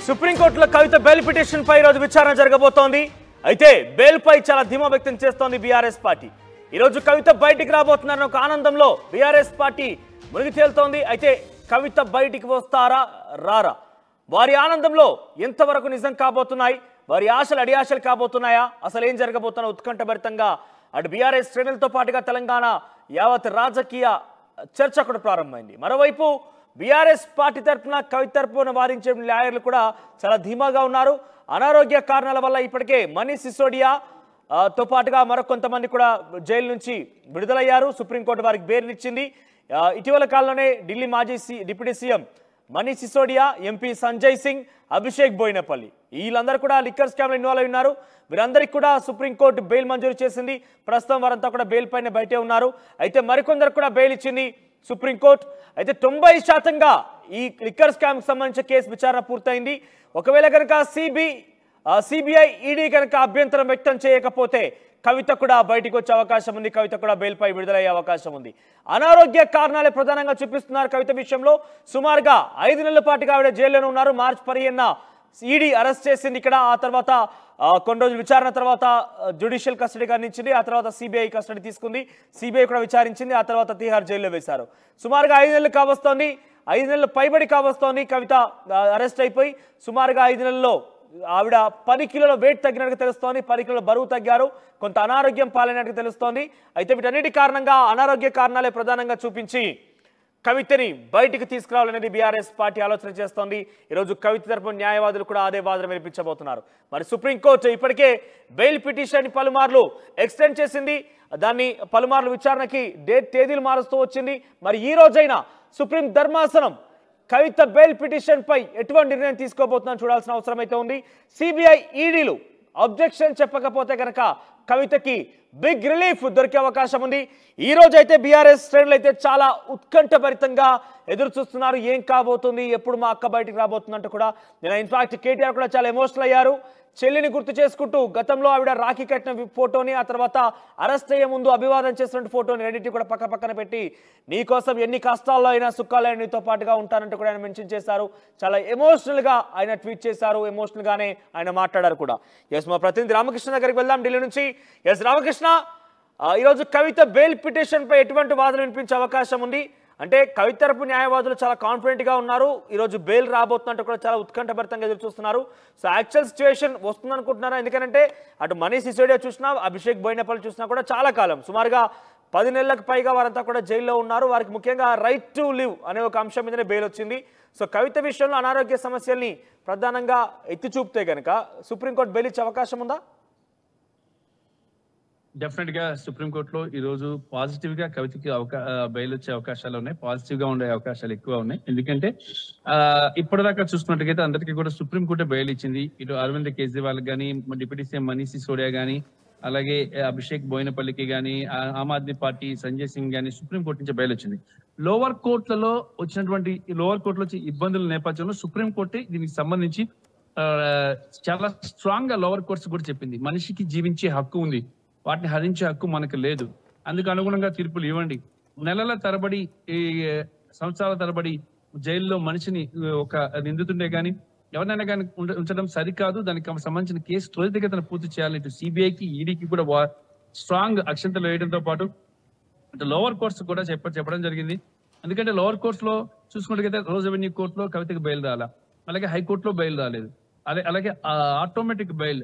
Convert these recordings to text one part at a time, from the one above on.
సుప్రీంకోర్టులో కవిత bail petition పై రోజు విచారణ జరగబోతోంది. అయితే బెయిల్ పై చాలా ధీమా వ్యక్తం చేస్తోంది బీఆర్ఎస్ పార్టీ. ఈ రోజు కవిత బయటికి రాబోతున్నారన్న ఒక ఆనందంలో బీఆర్ఎస్ పార్టీ మునిగి తేలుతోంది. అయితే కవిత బయటికి వస్తారా రారా, వారి ఆనందంలో ఎంతవరకు నిజం కాబోతున్నాయి, వారి ఆశలు అడియాశలు కాబోతున్నాయా, అసలు ఏం జరగబోతున్నా ఉత్కంఠభరితంగా అటు బీఆర్ఎస్ శ్రేణులతో పాటుగా తెలంగాణ యావత్ రాజకీయ చర్చ కూడా ప్రారంభమైంది. మరోవైపు బీఆర్ఎస్ పార్టీ తరఫున కవిత తరఫున వారించే లాయర్లు కూడా చాలా ధీమాగా ఉన్నారు. అనారోగ్య కారణాల వల్ల ఇప్పటికే మనీష్ సిసోడియా తో పాటుగా మరొకొంతమంది కూడా జైలు నుంచి విడుదలయ్యారు. సుప్రీంకోర్టు వారికి బెయిల్నిచ్చింది. ఇటీవల కాలంలోనే ఢిల్లీ మాజీ deputy CM Manish Sisodia, MP Sanjay Singh, Abhishek Boinpally వీళ్ళందరూ కూడా లిక్కర్ స్కామ్లో ఇన్వాల్వ్ అయి ఉన్నారు. వీరందరికీ కూడా సుప్రీంకోర్టు బెయిల్ మంజూరు చేసింది. ప్రస్తుతం వారంతా కూడా బెయిల్ పైన బయటే ఉన్నారు. అయితే మరికొందరు కూడా బెయిల్ ఇచ్చింది సుప్రీంకోర్టు. అయితే 90% ఈ లిక్కర్ స్కామ్కి సంబంధించిన కేసు విచారణ పూర్తయింది. ఒకవేళ కనుక సిబిఐ ఈడీ కనుక అభ్యంతరం వ్యక్తం చేయకపోతే కవిత కూడా బయటికి వచ్చే అవకాశం ఉంది. కవిత కూడా బెయిల్ పై విడుదలయ్యే అవకాశం ఉంది. అనారోగ్య కారణాలే ప్రధానంగా చూపిస్తున్నారు కవిత విషయంలో. సుమారుగా 5 నెలల పాటుగా ఆవిడ జైల్లోనే ఉన్నారు. మార్చి 15న ఈడీ అరెస్ట్ చేసింది ఇక్కడ. ఆ తర్వాత కొన్ని రోజులు విచారణ తర్వాత జ్యుడిషియల్ కస్టడీకి అందించింది. ఆ తర్వాత సిబిఐ కస్టడీ తీసుకుంది. సిబిఐ కూడా విచారించింది. ఆ తర్వాత తీహార్ జైల్లో వేశారు. సుమారుగా 5 నెలలు కావస్తోంది. 5 నెలలు పైబడి కావస్తోంది కవిత అరెస్ట్ అయిపోయి. సుమారుగా 5 నెలల్లో ఆవిడ 10 కిలోల వెయిట్ తగ్గినట్టుగా తెలుస్తోంది. 10 కిలోల బరువు తగ్గారు. కొంత అనారోగ్యం పాలైనట్టుగా తెలుస్తోంది. అయితే వీటన్నిటి కారణంగా అనారోగ్య కారణాలే ప్రధానంగా చూపించి కవితని బయటికి తీసుకురావాలనేది బీఆర్ఎస్ పార్టీ ఆలోచన చేస్తోంది. ఈరోజు కవిత తరపున న్యాయవాదులు కూడా అదే వాదన వినిపించబోతున్నారు. మరి సుప్రీంకోర్టు ఇప్పటికే బెయిల్ పిటిషన్ పలుమార్లు ఎక్స్టెండ్ చేసింది. దాన్ని పలుమార్లు విచారణకి తేదీలు మారుస్తూ వచ్చింది. మరి ఈ రోజైనా సుప్రీం ధర్మాసనం కవిత బెయిల్ పిటిషన్ పై ఎటువంటి నిర్ణయం తీసుకోబోతుందని చూడాల్సిన అవసరం అయితే ఉంది. సిబిఐ ఈడీలు అబ్జెక్షన్ చెప్పకపోతే కనుక కవితకి బిగ్ రిలీఫ్ దొరికే అవకాశం ఉంది. ఈ రోజు అయితే బీఆర్ఎస్ శ్రేణులు అయితే చాలా ఉత్కంఠభరితంగా ఎదురు చూస్తున్నారు. ఏం కాబోతుంది, ఎప్పుడు మా అక్క బయటికి రాబోతుందంటూ కూడా. నేను ఇన్ఫాక్ట్ కేటీఆర్ కూడా చాలా ఎమోషనల్ అయ్యారు. చెల్లిని గుర్తు చేసుకుంటూ గతంలో ఆవిడ రాఖీ కట్టిన ఫోటోని, ఆ తర్వాత అరెస్ట్ అయ్యే ముందు అభివాదం చేస్తున్న ఫోటోని రెండింటిని కూడా పక్కన పెట్టి నీకోసం ఎన్ని కష్టాల్లో అయినా సుఖాల్లో అయినా నీతో పాటుగా ఉంటానంటూ కూడా ఆయన మెన్షన్ చేశారు. చాలా ఎమోషనల్గా ఆయన ట్వీట్ చేశారు. ఎమోషనల్గానే ఆయన మాట్లాడారు కూడా. ఎస్, మా ప్రతినిధి రామకృష్ణ దగ్గరికి వెళ్దాం ఢిల్లీ నుంచి. ఎస్ రామకృష్ణ, ఈరోజు కవిత బెయిల్ పిటిషన్ పై ఎటువంటి వాదన వినిపించే అవకాశం ఉంది? అంటే కవిత తరపు న్యాయవాదులు చాలా కాన్ఫిడెంట్గా ఉన్నారు. ఈరోజు బెయిల్ రాబోతున్నట్టు కూడా చాలా ఉత్కంఠభరితంగా ఎదురు చూస్తున్నారు. సో యాక్చువల్ సిచ్యువేషన్ వస్తుంది అనుకుంటున్నారా? ఎందుకంటే అటు మనీష్ సిసోడియా చూసినా, అభిషేక్ బోయినపల్లి చూసినా కూడా చాలా కాలం, సుమారుగా 10 నెలలకు పైగా వారంతా కూడా జైల్లో ఉన్నారు. వారికి ముఖ్యంగా రైట్ టు లివ్ అనే ఒక అంశం మీదనే బెయిల్ వచ్చింది. సో కవిత విషయంలో అనారోగ్య సమస్యల్ని ప్రధానంగా ఎత్తి చూపితే కనుక సుప్రీంకోర్టు బెయిల్ ఇచ్చే అవకాశం ఉందా? డెఫినెట్ గా సుప్రీంకోర్టులో ఈ రోజు పాజిటివ్ గా కవితకి బెయిల్ వచ్చే అవకాశాలు ఉన్నాయి. పాజిటివ్ గా ఉండే అవకాశాలు ఎక్కువ ఉన్నాయి. ఎందుకంటే ఇప్పటిదాకా చూసుకున్నట్టుగైతే అందరికీ కూడా సుప్రీంకోర్టు బెయిల్ ఇచ్చింది. ఇటు అరవింద్ కేజ్రీవాల్ గానీ, డిప్యూటీ సీఎం మనీష్ సిసోడియా గానీ, అలాగే అభిషేక్ బోయినపల్లికి గానీ, ఆమ్ ఆద్మీ పార్టీ సంజయ్ సింగ్ గానీ సుప్రీంకోర్టు నుంచి బెయిల్ వచ్చింది. లోవర్ కోర్టులలో వచ్చినటువంటి ఇబ్బందుల నేపథ్యంలో సుప్రీంకోర్టు దీనికి సంబంధించి చాలా స్ట్రాంగ్ గా లోవర్ కోర్ట్స్ కూడా చెప్పింది. మనిషికి జీవించే హక్కు ఉంది, వాటిని హరించే హక్కు మనకు లేదు. అందుకు అనుగుణంగా తీర్పులు ఇవ్వండి. నెలల తరబడి, సంవత్సరాల తరబడి జైల్లో మనిషిని ఒక నిందితుండే గానీ ఎవరినైనా కానీ ఉంచడం సరికాదు. దానికి సంబంధించిన కేసు త్వరితగతిన పూర్తి చేయాలి. ఇటు సిబిఐకి, ఈడీకి కూడా స్ట్రాంగ్ అక్షంతలు వేయడంతో పాటు ఇటు లోవర్ కోర్ట్స్ కూడా చెప్పడం జరిగింది. ఎందుకంటే లోవర్ కోర్ట్స్ లో చూసుకున్నట్టుగైతే రోజు రెవెన్యూ కోర్టులో కవితకి బెయిల్ రాలా, అలాగే హైకోర్టులో బెయిల్ రాలేదు, అలాగే ఆటోమేటిక్ బెయిల్,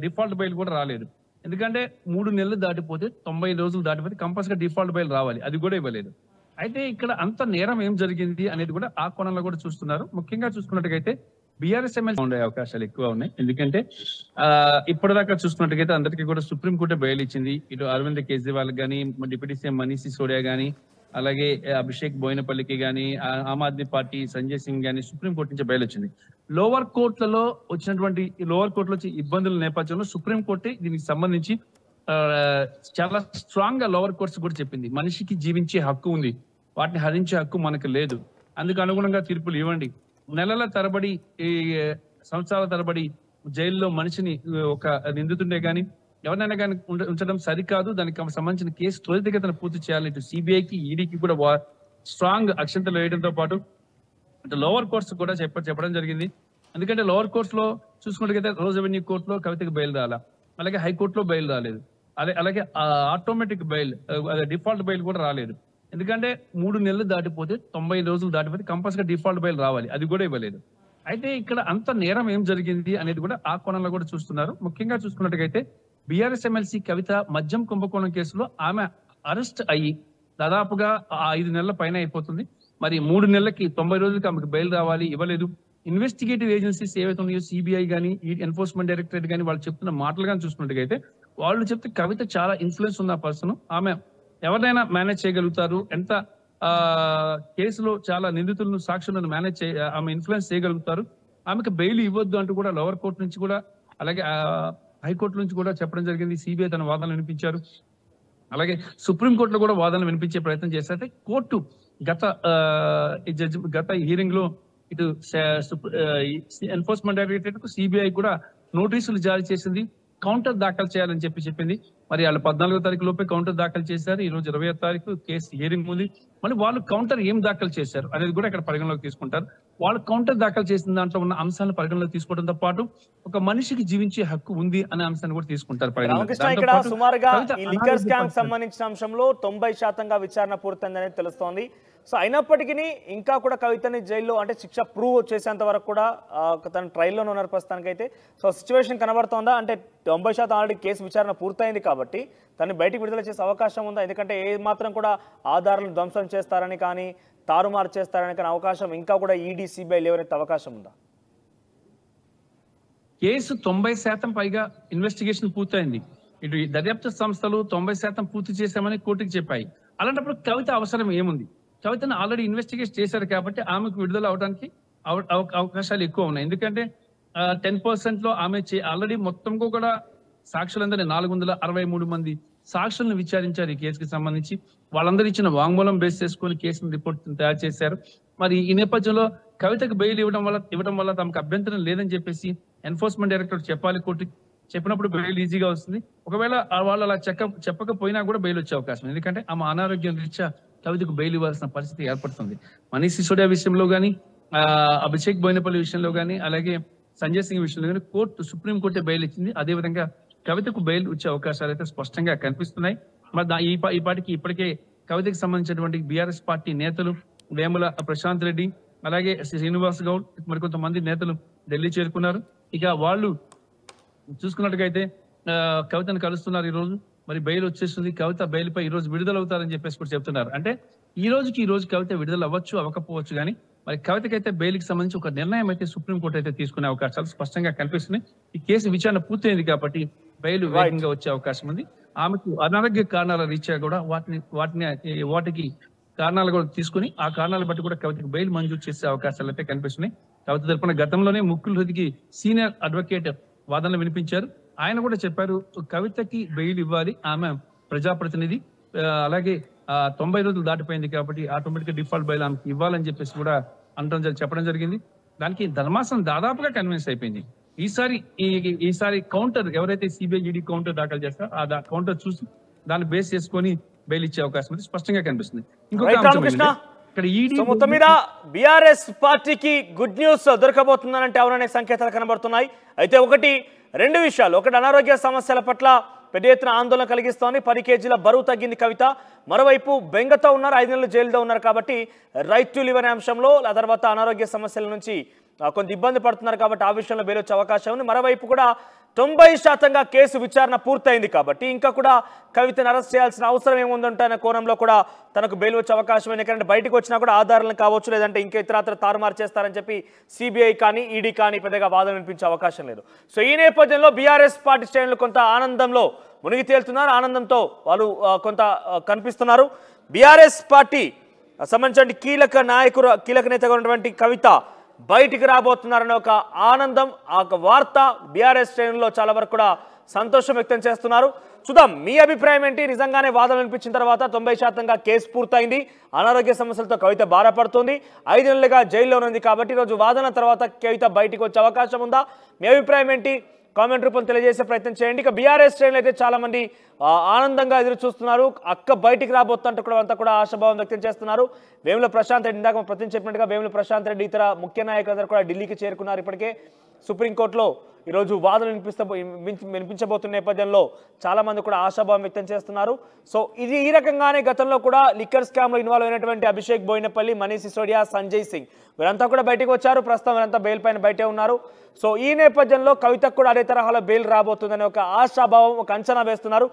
డిఫాల్ట్ బెయిల్ కూడా రాలేదు. ఎందుకంటే 3 నెలలు దాటిపోతే, 90 రోజులు దాటిపోతే కంపల్సరీగా డిఫాల్ట్ బెయిల్ రావాలి. అది కూడా ఇవ్వలేదు. అయితే ఇక్కడ అంత నేరం ఏం జరిగింది అనేది కూడా ఆ కోణంలో కూడా చూస్తున్నారు. ముఖ్యంగా చూసుకున్నట్టుగైతే బీఆర్ఎస్ ఎమ్మెల్యే ఉండే అవకాశాలు ఎక్కువ ఉన్నాయి. ఎందుకంటే ఇప్పటిదాకా చూసుకున్నట్టుగైతే అందరికీ కూడా సుప్రీంకోర్టు బెయిల్ ఇచ్చింది. ఇటు అరవింద్ కేజ్రీవాల్ గానీ, డిప్యూటీ సీఎం మనీష్ సిసోడియా గానీ, అలాగే అభిషేక్ బోయినపల్లికి గానీ, ఆమ్ ఆద్మీ పార్టీ సంజయ్ సింగ్ గానీ సుప్రీంకోర్టు నుంచి బెయిల్ వచ్చింది. లోవర్ కోర్టులలో ఇబ్బందుల నేపథ్యంలో సుప్రీంకోర్టు దీనికి సంబంధించి చాలా స్ట్రాంగ్ గా లోవర్ కోర్ట్స్ కూడా చెప్పింది. మనిషికి జీవించే హక్కు ఉంది, వాటిని హరించే హక్కు మనకు లేదు. అందుకు అనుగుణంగా తీర్పులు ఇవ్వండి. నెలల తరబడి, సంవత్సరాల తరబడి జైల్లో మనిషిని ఒక నిందితుండే గానీ ఎవరినైనా కానీ ఉంచడం సరికాదు. దానికి సంబంధించిన కేసు త్వరితగతిన పూర్తి చేయాలి. ఇటు సిబిఐకి, ఈడీకి కూడా స్ట్రాంగ్ అక్షంతలు వేయడంతో పాటు ఇటు లోవర్ కోర్ట్స్ కూడా చెప్పడం జరిగింది. ఎందుకంటే లోవర్ కోర్టులో చూసుకున్నట్లయితే రోజ్ అవెన్యూ కోర్టులో కవితకి బెయిల్ రాలా, అలాగే హైకోర్టులో బెయిల్ రాలేదు, అలాగే ఆటోమేటిక్ బెయిల్ డిఫాల్ట్ బెయిల్ కూడా రాలేదు. ఎందుకంటే 3 నెలలు దాటిపోతే 90 రోజులు దాటిపోతే కంపల్సరీ డిఫాల్ట్ బెయిల్ రావాలి, అది కూడా ఇవ్వలేదు. అయితే ఇక్కడ అంత నేరం ఏం జరిగింది అనేది కూడా ఆ కోణంలో కూడా చూస్తున్నారు. ముఖ్యంగా చూసుకున్నట్టుగైతే బీఆర్ఎస్ ఎమ్మెల్సీ కవిత మద్యం కుంభకోణం కేసులో ఆమె అరెస్ట్ అయ్యి దాదాపుగా 5 నెలల పైన అయిపోతుంది. మరి 3 నెలలకి 90 రోజులకి ఆమెకు బెయిల్ రావాలి, ఇవ్వలేదు. ఇన్వెస్టిగేటివ్ ఏజెన్సీస్ ఏవైతే ఉన్నాయో సిబిఐ కానీ ఎన్ఫోర్స్మెంట్ డైరెక్టరేట్ కానీ వాళ్ళు చెప్తున్న మాటలు కానీ చూసుకున్నట్టుగైతే వాళ్ళు చెప్తే కవిత చాలా ఇన్ఫ్లుయెన్స్ ఉన్న పర్సన్, ఆమె ఎవరినైనా మేనేజ్ చేయగలుగుతారు, ఎంత కేసులో చాలా నిందితులను సాక్షులను మేనేజ్ ఆమె ఇన్ఫ్లుయెన్స్ చేయగలుగుతారు, ఆమెకు బెయిల్ ఇవ్వద్దు అంటూ కూడా లోవర్ కోర్టు నుంచి కూడా అలాగే హైకోర్టు నుంచి కూడా చెప్పడం జరిగింది. సిబిఐ తన వాదనలు వినిపించారు, అలాగే సుప్రీంకోర్టులో కూడా వాదనలు వినిపించే ప్రయత్నం చేస్తే కోర్టు గత హీరింగ్ లో ఇటు ఎన్ఫోర్స్మెంట్ డైరెక్టరేట్ కు సిబిఐ కూడా నోటీసులు జారీ చేసింది, కౌంటర్ దాఖలు చేయాలని చెప్పింది. మరి వాళ్ళు 14వ తారీఖు లోపే కౌంటర్ దాఖలు చేశారు. ఈ రోజు 20వ తారీఖు కేసు హియరింగ్ ఉంది. మళ్ళీ వాళ్ళు కౌంటర్ ఏం దాఖలు చేశారు అనేది కూడా ఇక్కడ పరిగణలోకి తీసుకుంటారు. వాళ్ళు కౌంటర్ దాఖలు చేసిన దాంట్లో ఉన్న అంశాలను పరిగణలోకి తీసుకోవడంతో పాటు ఒక మనిషికి జీవించే హక్కు ఉంది అనే అంశాన్ని కూడా తీసుకుంటారు. ఇక్కడ సుమారుగా ఈ లిక్కర్ స్కామ్ సంబంధించిన అంశంలో 90% విచారణ పూర్తయిందనేది తెలుస్తోంది. సో అయినప్పటికీ ఇంకా కూడా కవితని జైల్లో అంటే శిక్ష ప్రూవ్ చేసేంత వరకు కూడా తన ట్రయల్లోనే ఉన్నారు ప్రస్తుతానికి అయితే. సో సిచ్యువేషన్ కనబడుతోందా అంటే 90% ఆల్రెడీ కేసు విచారణ పూర్తయింది కాబట్టి తను బయటికి విడుదల చేసే అవకాశం ఉందా? ఎందుకంటే ఏ మాత్రం కూడా ఆధారాలను ధ్వంసం చేస్తారని కానీ తారుమారు చేస్తారని కానీ అవకాశం ఇంకా కూడా ఈడీ సిబిఐ లేవనెత్తే అవకాశం ఉందా? కేసు 90% పైగా ఇన్వెస్టిగేషన్ పూర్తయింది. ఇటు దర్యాప్తు సంస్థలు 90% పూర్తి చేశామని కోర్టుకి చెప్పాయి. అలాంటప్పుడు కవిత అవసరం ఏముంది? కవితను ఆల్రెడీ ఇన్వెస్టిగేట్ చేశారు కాబట్టి ఆమెకు విడుదల అవడానికి అవకాశాలు ఎక్కువ ఉన్నాయి. ఎందుకంటే 10% లో ఆమె ఆల్రెడీ మొత్తం కూడా సాక్షులందరినీ 463 మంది సాక్షులను విచారించారు ఈ కేసుకి సంబంధించి. వాళ్ళందరూ ఇచ్చిన వాంగ్మూలం బేస్ చేసుకుని కేసును రిపోర్ట్ తయారు చేశారు. మరి ఈ నేపథ్యంలో కవితకు బెయిల్ ఇవ్వడం వల్ల తమకు అభ్యంతరం లేదని చెప్పేసి ఎన్ఫోర్స్మెంట్ డైరెక్టర్ చెప్పాలి కోర్టుకి. చెప్పినప్పుడు బెయిల్ ఈజీగా వస్తుంది. ఒకవేళ వాళ్ళు అలా చెప్పకపోయినా కూడా బెయిల్ వచ్చే అవకాశం, ఎందుకంటే ఆమె అనారోగ్యం రీత్యా కవితకు బెయిల్ ఇవ్వాల్సిన పరిస్థితి ఏర్పడుతుంది. మనీష్ సిసోడియా విషయంలో కానీ అభిషేక్ బోయినపల్లి విషయంలో కానీ అలాగే సంజయ్ సింగ్ విషయంలో కానీ సుప్రీంకోర్టే బెయిల్ ఇచ్చింది. అదేవిధంగా కవితకు బెయిల్ వచ్చే అవకాశాలు అయితే స్పష్టంగా కనిపిస్తున్నాయి. మరి ఇప్పటికే కవితకు సంబంధించినటువంటి బీఆర్ఎస్ పార్టీ నేతలు వేముల ప్రశాంత్ రెడ్డి అలాగే శ్రీనివాస్ గౌడ్ మరికొంతమంది నేతలు ఢిల్లీ చేరుకున్నారు. ఇక వాళ్ళు చూసుకున్నట్టుగైతే కవితను కలుస్తున్నారు ఈ రోజు. మరి బెయిల్ వచ్చేస్తుంది, కవిత బెయిల్ పై ఈ రోజు విడుదల అవుతారని చెప్పేసి కూడా చెప్తున్నారు. అంటే ఈ రోజు కవిత విడుదల అవ్వకపోవచ్చు కానీ మరి కవితకైతే బెయిల్ కి సంబంధించి ఒక నిర్ణయం అయితే సుప్రీంకోర్టు అయితే తీసుకునే అవకాశాలు స్పష్టంగా కనిపిస్తున్నాయి. ఈ కేసు విచారణ పూర్తయింది కాబట్టి బెయిల్ వేగంగా వచ్చే అవకాశం ఉంది. ఆమెకు అనారోగ్య కారణాల రీత్యా కూడా వాటికి కారణాలు కూడా తీసుకుని ఆ కారణాలు బట్టి కూడా కవితకు బెయిల్ మంజూరు చేసే అవకాశాలు అయితే కనిపిస్తున్నాయి. కవిత తరపున గతంలోనే ముకుల్ హృదికి సీనియర్ అడ్వకేట్ వాదనలు వినిపించారు. ఆయన కూడా చెప్పారు కవితకి బెయిల్ ఇవ్వాలి, ఆమె ప్రజాప్రతినిధి, అలాగే 90 రోజులు దాటిపోయింది కాబట్టి ఆటోమేటిక్ గా డిఫాల్ట్ బెయిల్ ఆమెకి ఇవ్వాలని చెప్పేసి కూడా చెప్పడం జరిగింది. దానికి ధర్మాసనం దాదాపుగా కన్విన్స్ అయిపోయింది. ఈసారి కౌంటర్ ఎవరైతే సిబిఐ ఈడీ కౌంటర్ దాఖలు చేస్తారో ఆ కౌంటర్ చూసి దాన్ని బేస్ చేసుకొని బెయిల్ ఇచ్చే అవకాశం అయితే స్పష్టంగా కనిపిస్తుంది. మొత్తం మీద బీఆర్ఎస్ పార్టీకి గుడ్ న్యూస్ దొరకబోతుందనంటే అవుననే సంకేతాలు కనబడుతున్నాయి. అయితే 2 విషయాలు. ఒకటి, అనారోగ్య సమస్యల పట్ల పెద్ద ఎత్తున ఆందోళన కలిగిస్తోంది. 10 కేజీల బరువు తగ్గింది కవిత. మరోవైపు బెంగతో ఉన్నారు, 5 నెలలు జైలులో ఉన్నారు కాబట్టి రైట్ టు లివ్ అనే అంశంలో, ఆ తర్వాత అనారోగ్య సమస్యల నుంచి కొంత ఇబ్బంది పడుతున్నారు కాబట్టి ఆ విషయంలో బెయిల్ వచ్చే అవకాశం ఉంది. మరోవైపు కూడా 90% కేసు విచారణ పూర్తయింది కాబట్టి ఇంకా కూడా కవితను అరెస్ట్ చేయాల్సిన అవసరం ఏముందంటే కోణంలో కూడా తనకు బెయిల్ వచ్చే అవకాశం. ఎందుకంటే బయటకు వచ్చినా కూడా ఆధారాలను కావచ్చు, లేదంటే ఇంకా ఇతరత్ర తారుమారు చేస్తారని చెప్పి సిబిఐ కానీ ఈడీ కానీ పెద్దగా వాదన వినిపించే అవకాశం లేదు. సో ఈ నేపథ్యంలో బీఆర్ఎస్ పార్టీ శ్రేణులు కొంత ఆనందంలో మునిగి తేలుతున్నారు, ఆనందంతో వాళ్ళు కొంత కనిపిస్తున్నారు. బీఆర్ఎస్ పార్టీ సంబంధించిన కీలక నేతగా ఉన్నటువంటి కవిత బయటికి రాబోతున్నారనే ఒక ఆనందం, ఆ వార్త బీఆర్ఎస్ శ్రేణుల్లో చాలా వరకు కూడా సంతోషం వ్యక్తం చేస్తున్నారు. చూద్దాం మీ అభిప్రాయం ఏంటి? నిజంగానే వాదన వినిపించిన తర్వాత 90% కేసు పూర్తయింది, అనారోగ్య సమస్యలతో కవిత బాధపడుతుంది, 5 నెలలుగా జైల్లో ఉంది కాబట్టి ఈరోజు వాదన తర్వాత కవిత బయటికి వచ్చే అవకాశం ఉందా? మీ అభిప్రాయం ఏంటి? కామెంట్ రూపంలో తెలియజేసే ప్రయత్నం చేయండి. ఇక బీఆర్ఎస్ శ్రేణులు అయితే చాలా మంది ఆనందంగా ఎదురు చూస్తున్నారు. అక్క బయటికి రాబోతుంటే కూడా అంతా కూడా ఆశాభావం వ్యక్తం చేస్తున్నారు. వేముల ప్రశాంత్ రెడ్డి, ఇందాక ప్రతి చెప్పినట్టుగా వేముల ప్రశాంత్ రెడ్డి ఇతర ముఖ్య నాయకులందరూ కూడా ఢిల్లీకి చేరుకున్నారు. ఇప్పటికే సుప్రీంకోర్టులో ఈరోజు వాదనలు వినిపించబోతున్న నేపథ్యంలో చాలా మంది కూడా ఆశాభావం వ్యక్తం చేస్తున్నారు. సో ఇది ఈ రకంగానే గతంలో కూడా లిక్కర్ స్కామ్ లో ఇన్వాల్వ్ అయినటువంటి అభిషేక్ బోయినపల్లి, మనీష్ సిసోడియా, సంజయ్ సింగ్ వీరంతా కూడా బయటకు వచ్చారు. ప్రస్తుతం వీరంతా బెయిల్ పైన బయటే ఉన్నారు. సో ఈ నేపథ్యంలో కవితకు కూడా అదే తరహాలో బెయిల్ రాబోతుందనే ఒక ఆశాభావం, ఒక అంచనా వేస్తున్నారు.